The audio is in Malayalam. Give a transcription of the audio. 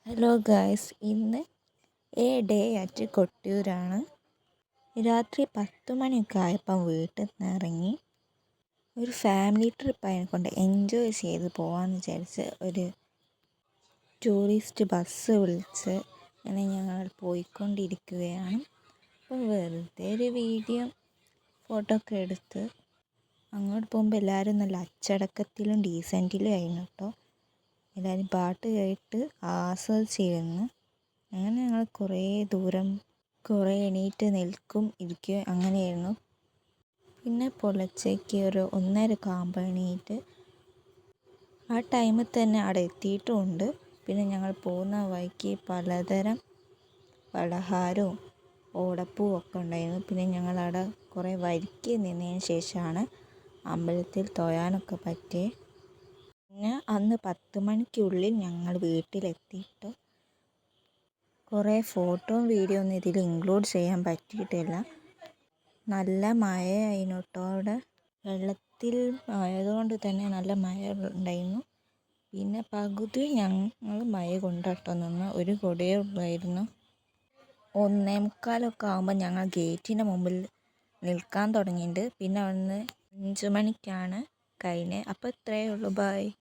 ഹലോ ഗായ്സ്, ഇന്ന് എ ഡേ അറ്റ് കൊട്ടിയൂരാണ്. രാത്രി 10 മണിയൊക്കെ ആയപ്പം വീട്ടിൽ നിന്ന് ഇറങ്ങി ഒരു ഫാമിലി ട്രിപ്പ് അതിനെക്കൊണ്ട് എൻജോയ് ചെയ്ത് പോകാമെന്ന് വിചാരിച്ച് ഒരു ടൂറിസ്റ്റ് ബസ് വിളിച്ച് അങ്ങനെ ഞങ്ങൾ പോയിക്കൊണ്ടിരിക്കുകയാണ്. അപ്പോൾ വെറുതെ ഒരു വീഡിയോ ഫോട്ടോ ഒക്കെ എടുത്ത് അങ്ങോട്ട് പോകുമ്പോൾ എല്ലാവരും നല്ല അച്ചടക്കത്തിലും ഡീസൻറ്റിലും ആയിരുന്നു കേട്ടോ. എല്ലാവരും പാട്ട് കേട്ട് ആസ്വദിച്ചിരുന്നു. അങ്ങനെ ഞങ്ങൾ കുറേ ദൂരം എണീറ്റ് നിൽക്കും ഇരിക്കും അങ്ങനെയായിരുന്നു. പിന്നെ പുലർച്ചയ്ക്ക് ഒരു 1:30 എണീറ്റ് ആ ടൈമിൽ തന്നെ അവിടെ എത്തിയിട്ടുമുണ്ട്. പിന്നെ ഞങ്ങൾ പോകുന്ന വഴിക്ക് പലതരം പലഹാരവും ഓടപ്പൂവും ഒക്കെ ഉണ്ടായിരുന്നു. പിന്നെ ഞങ്ങളവിടെ കുറേ വരിക്ക് നിന്നതിന് ശേഷമാണ് അമ്പലത്തിൽ തൊഴാനൊക്കെ പറ്റിയത്. പിന്നെ അന്ന് 10 മണിക്കുള്ളിൽ ഞങ്ങൾ വീട്ടിലെത്തിയിട്ട് കുറേ ഫോട്ടോയും വീഡിയോ ഒന്നും ഇതിൽ ഇൻക്ലൂഡ് ചെയ്യാൻ പറ്റിയിട്ടില്ല. നല്ല മഴയായിരുന്നു കേട്ടോ. അവിടെ വെള്ളത്തിൽ ആയതുകൊണ്ട് തന്നെ നല്ല മഴ ഉണ്ടായിരുന്നു. പിന്നെ പകുതി ഞങ്ങൾ മഴ കൊണ്ടിട്ടോ നിന്ന്, ഒരു കുടയേ ഉള്ളായിരുന്നു. 1:45 ആകുമ്പോൾ ഞങ്ങൾ ഗേറ്റിൻ്റെ മുമ്പിൽ നിൽക്കാൻ തുടങ്ങിയിട്ടുണ്ട്. പിന്നെ അവിടുന്ന് 5 മണിക്കാണ് കഴിഞ്ഞത്. അപ്പോൾ ഇത്രയേ ഉള്ളൂ. ബൈ.